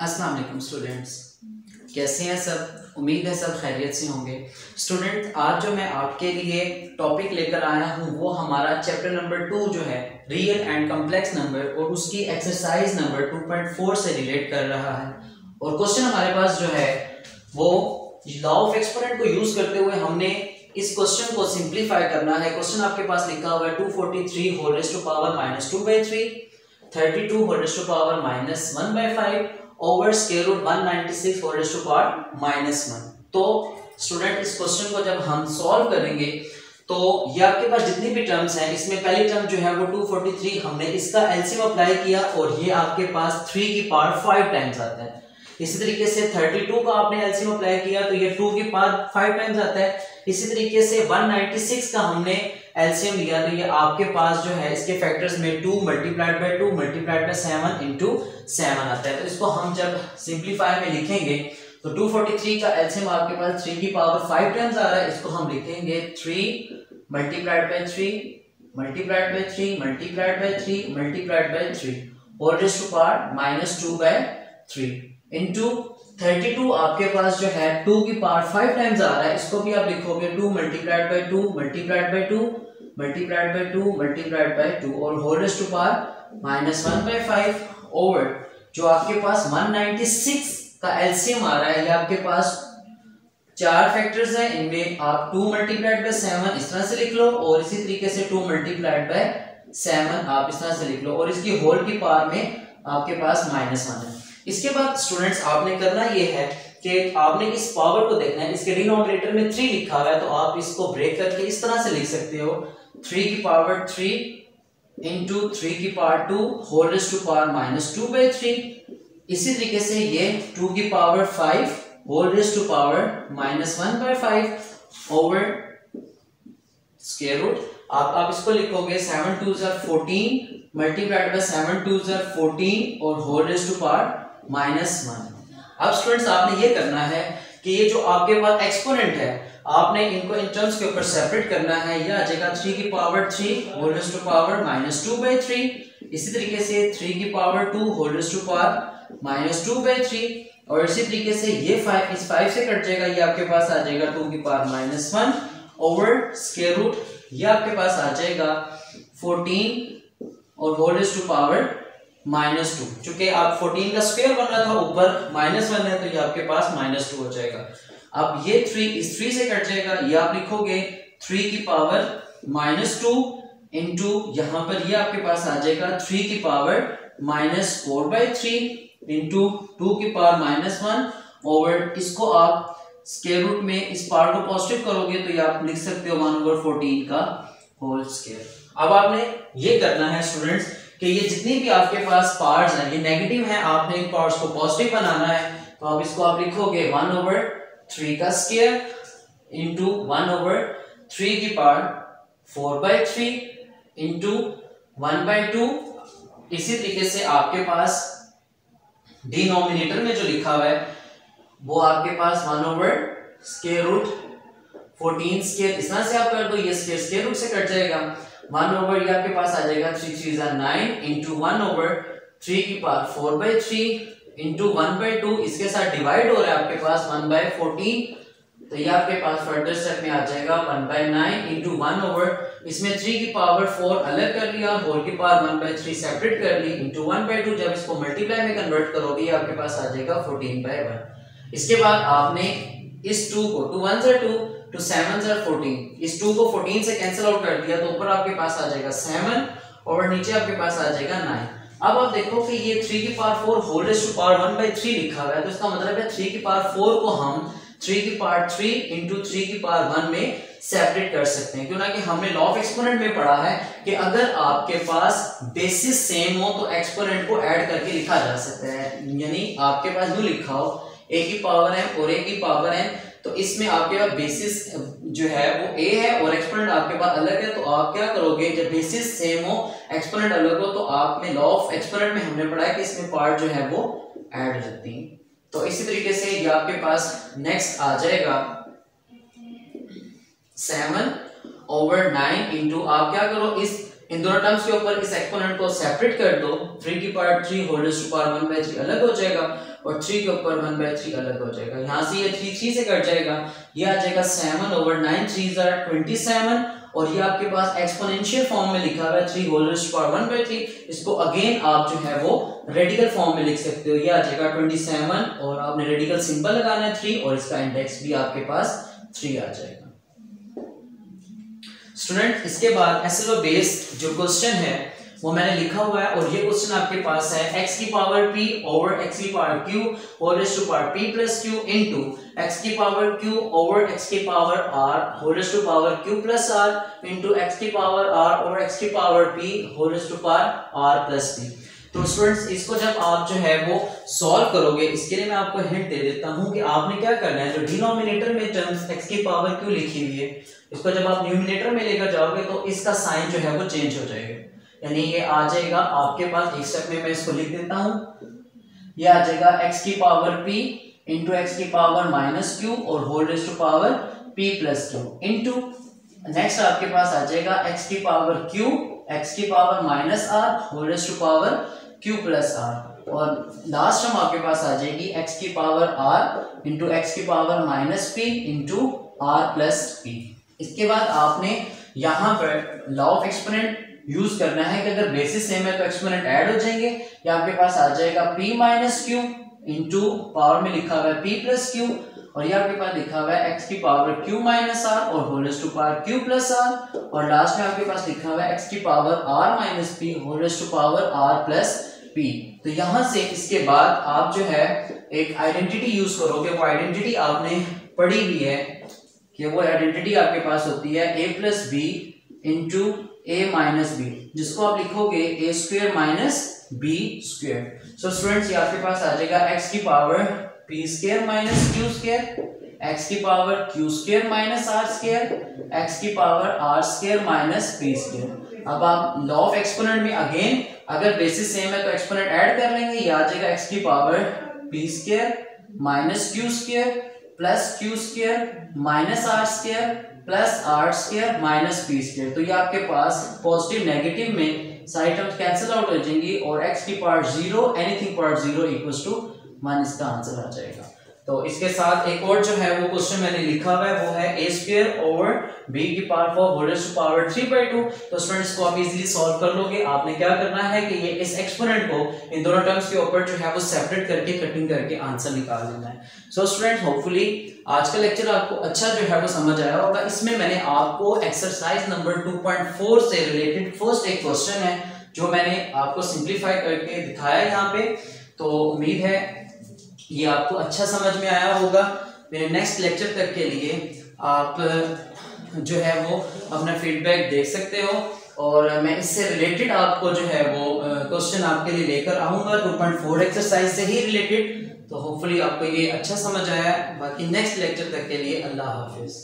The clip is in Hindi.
अस्सलाम वालेकुम स्टूडेंट्स, कैसे हैं सब। उम्मीद है सब खैरियत से होंगे। स्टूडेंट, आज जो मैं आपके लिए टॉपिक लेकर आया हूँ वो हमारा चैप्टर नंबर 2 जो है रियल एंड कॉम्प्लेक्स नंबर और उसकी एक्सरसाइज नंबर 2.4 से रिलेट कर रहा है। और क्वेश्चन हमारे पास जो है वो लॉ ऑफ एक्सपोनेंट को यूज करते हुए हमने इस क्वेश्चन को सिंप्लीफाई करना है। क्वेश्चन आपके पास लिखा हुआ है 243 whole raised to power -2/3, 32 whole raised to power -1/5 over square root 196 whole raised to power -1। तो स्टूडेंट, इस क्वेश्चन को जब हम सॉल्व करेंगे तो ये आपके पास जितनी भी टर्म्स हैं इसमें पहली टर्म जो है वो 243, हमने इसका एलसीएम अप्लाई किया और ये आपके पास 3 की पावर 5 टाइम्स आता है। इसी तरीके से 32 का आपने एलसीएम अप्लाई किया तो ये 2 की पावर 5 टाइम्स आता है। इसी तरीके से 196 का हमने एलसीएम लिया तो ये आपके पास जो है इसके फैक्टर्स में 2 multiplied by 2 multiplied bye 7 into 7 आता है। तो इसको हम जब सिंप्लीफाई में लिखेंगे तो 243 का एलसीएम आपके पास 3 की पावर 5 टाइम्स आ रहा है। इसको हम लिखेंगे 3 multiplied by 3 multiplied by 3 multiplied by 3 multiplied by 3 whole raised to power -2/3 into 32 आपके पास जो है 2 की पावर 5 टाइम्स आ रहा है। इसको भी आप लिखोगे 2 multiplied by 2 multiplied by 2 multiplied by 2 multiplied by 2 और whole raised to power -1/5 over जो आपके पास 196 का एलसीएम आ रहा है। ये आपके पास चार फैक्टर्स हैं, इनमें आप 2 मल्टीप्लाइड बाय 7 इस तरह से लिख लो और इसी तरीके से 2 मल्टीप्लाइड बाय 7 आप इस तरह से लिख लो और इसकी होल की पावर में आपके पास -1 है। इसके बाद स्टूडेंट्स आपने करना ये है कि आपने इस पावर को देखना है। इसके डिनोमिनेटर में 3 लिखा हुआ है तो आप इसको ब्रेक करके इस तरह से लिख सकते हो 3 की पावर 3 इंटू 3 की power 2 whole raised to power -2/3। इसी तरीके से ये 2 की power 5 whole raised to power -1/5 over square root आप इसको लिखोगे 7 2 14 मल्टीप्लाइड बाय 7 2 14 और होल रेज़्ड टू पावर -1। अब स्टूडेंट्स आपने ये करना है कि ये जो आपके पास एक्सपोनेंट है आपने इनको इन टर्म्स के ऊपर सेपरेट करना है। ये आ जाएगा 3 की power 3 whole raised to power -2/3। इसी तरीके से 3 की power 2 whole raised to power -2/3 और इसी तरीके से ये 5 इस 5 से कट जाएगा। ये आपके पास आ जाएगा 2 की पावर -1 ओवर स्क्वायर रूट ये आपके पास आ जाएगा 14 और होल रेज़्ड टू पावर -2। चूंकि आप 14 का स्क्वायर बन रहा था ऊपर -1 है तो ये आपके पास -2 हो जाएगा। अब ये 3 इस 3 से कट जाएगा। ये आप लिखोगे 3 की पावर -2 इंटू यहाँ पर ये आपके पास आ जाएगा 3 की पावर -4/3 इंटू 2 की पावर -1 ओवर इसको आप स्क्वायर रूट में इस पावर को पॉजिटिव करोगे तो ये आप लिख सकते हो 1/14 का होल स्क्वायर। अब आपने ये करना है स्टूडेंट्स कि ये जितनी भी आपके पास पार्ट्स हैं ये नेगेटिव हैं, आपने इन पार्ट्स को पॉजिटिव बनाना है। तो अब इसको आप लिखोगे 1/3 का स्क्वायर इंटू 1/3 की पावर 4/3 इंटू 1/2। इसी तरीके से आपके पास डिनोमिनेटर में जो लिखा हुआ है वो आपके पास 1/स्क्वायर रूट 14 स्क्वायर इस तरह से आप कर दो। ये स्क्वायर रूट से कट जाएगा 1 ये आपके पास आ जाएगा 3 3 9 इंटू 1/3 की पावर 4/3 इंटू 1/2 इसके साथ डिवाइड हो रहा है आपके पास 1/14 तो ये आपके पास फर्दर स्टेप में आ जाएगा 1/9 इंटू 1 इसमें 3 की पावर 4 अलग कर लिया और होल की पावर 1/3 सेपरेट कर ली इंटू 1/2। जब इसको मल्टीप्लाई में कन्वर्ट करोगे ये आपके पास आ जाएगा 14/1। इसके बाद आपने इस 2 को 2 1 2 तो 7 14 इस 2 को 14 से कैंसिल आउट कर दिया तो ऊपर आपके पास आ जाएगा 7 और नीचे आपके पास आ जाएगा 9। अब आप देखो कि ये 3 की power 4 whole raised to power 1/3 लिखा हुआ है तो इसका मतलब है 3 की पावर 4 को हम 3 की पावर 3 इंटू 3 की पावर 1 में सेपरेट कर सकते हैं। क्यों ना कि हमने लॉ ऑफ एक्सपोनेंट में पढ़ा है कि अगर आपके पास बेसिस सेम हो तो एक्सपोनेंट को ऐड करके लिखा जा सकता है। यानी आपके पास जो लिखा हो a की पावर m और a की पावर n तो इसमें आपके पास बेसिस जो है वो a है और एक्सपोनेंट आपके पास अलग है। तो आप क्या करोगे जब बेसिस सेम हो एक्सपोनेंट अलग हो तो आपने लॉ ऑफ एक्सपोनेंट में हमने पढ़ा है कि इसमें पार्ट जो है वो ऐड हो जाती है। तो इसी तरीके से ये आपके पास नेक्स्ट आ जाएगा 7/9 इंटू आप क्या करो इस इन दोनों टर्म्स के ऊपर इस एक्सपोनेंट को सेपरेट कर दो, 3 की power 3 whole raise to power 1/3 अलग हो जाएगा और 3 के ऊपर 1/3 अलग हो जाएगा। यहाँ से ये 3 से कट जाएगा, ये आ जाएगा 7/9 3 are 27 और ये आपके पास एक्सपोनेंशियल फॉर्म में लिखा हुआ है 3 होल रेज़ टू पावर 1/3। इसको अगेन आप जो है वो रेडिकल फॉर्म में लिख सकते हो, ये आ जाएगा 27 और आपने रेडिकल सिंबल लगाना है 3 और इसका इंडेक्स भी आपके पास 3 आ जाएगा। स्टूडेंट इसके बाद एसएलओ बेस्ड जो क्वेश्चन है वो मैंने लिखा हुआ है और ये क्वेश्चन आपके पास है x की पावर p ओवर x की power q whole raise to power p plus q into x की पावर q ओवर x की power r whole raise to power q plus r into x की पावर r ओवर x की power p whole raise to power r plus p। तो स्टूडेंट्स इसको जब आप जो है वो सॉल्व करोगे, इसके लिए मैं आपको हिंट दे देता हूं कि आपने क्या करना है, जो डिनोमिनेटर में टर्म्स x की पावर q लिखी हुई है इसको जब आप न्यूमिनेटर में लेकर जाओगे तो इसका साइन जो है वो चेंज हो जाएगा, यानी ये आ जाएगा आपके पास एक स्टेप में मैं इसको लिख देता हूं, ये आ जाएगा x की पावर p इंटू एक्स की पावर माइनस q और whole raise to power p plus q into next आपके पास आ जाएगा x की पावर q x की power minus r whole raise to power q plus r और लास्ट टर्म आपके पास आ जाएगी x की पावर r इंटू एक्स की power minus p into r plus p। इसके बाद आपने यहाँ पर लॉ ऑफ एक्सपोनेंट यूज करना है कि अगर बेसिस सेम है तो एक्सपोनेंट ऐड हो जाएंगे। ये आपके पास आ जाएगा p minus Q into power में लिखा हुआ है p प्लस क्यू और ये आपके पास लिखा हुआ है x की पावर q माइनस r और whole raise to power q plus r और लास्ट में आपके पास लिखा हुआ है x की power r minus p whole raise to power r plus p। तो यहाँ से इसके बाद आप जो है एक आइडेंटिटी यूज करोगे, वो आइडेंटिटी आपने पढ़ी हुई है कि वो आइडेंटिटी आपके पास होती है a plus b into a minus b, जिसको आप लिखोगे a square minus b square. So students ये आपके पास आ जाएगा x की power p square minus q square, x की power q square minus r square, x की power r square minus p square. अब आप लॉ ऑफ एक्सपोनेंट में अगेन अगर बेसिस सेम है तो एक्सपोनेंट ऐड कर लेंगे, ये आ जाएगा x की power p square minus q square plus q square minus r square plus r square minus p square. तो ये आपके पास पॉजिटिव नेगेटिव में सारी टर्म्स कैंसिल आउट हो जाएंगी और x की power 0 anything power 0 equals to 1 इसका आंसर आ जाएगा। तो इसके साथ एक और जो है वो क्वेश्चन मैंने लिखा हुआ है वो है a स्क्वायर ओवर b की power 4 whole raise to power 3/2। तो स्टूडेंट्स को आप इजीली सॉल्व कर लोगे। आपने क्या करना है कि ये इस एक्सपोनेंट को इन दोनों टर्म्स के ऊपर जो है वो सेपरेट करके कटिंग करके आंसर निकाल देना है। सो स्टूडेंट्स होपफुली आज का लेक्चर आपको अच्छा जो है वो समझ आया होगा। इसमें मैंने आपको एक्सरसाइज नंबर 2.4 से रिलेटेड फर्स्ट एक क्वेश्चन है जो मैंने आपको सिंप्लीफाई करके दिखाया यहाँ पे। तो उम्मीद है ये आपको अच्छा समझ में आया होगा। मेरे नेक्स्ट लेक्चर तक के लिए आप जो है वो अपना फीडबैक देख सकते हो और मैं इससे रिलेटेड आपको जो है वो क्वेश्चन आपके लिए लेकर आऊँगा 2.4 एक्सरसाइज से ही रिलेटेड। तो होपफुली आपको ये अच्छा समझ आया। बाकी नेक्स्ट लेक्चर तक के लिए अल्लाह हाफिज़।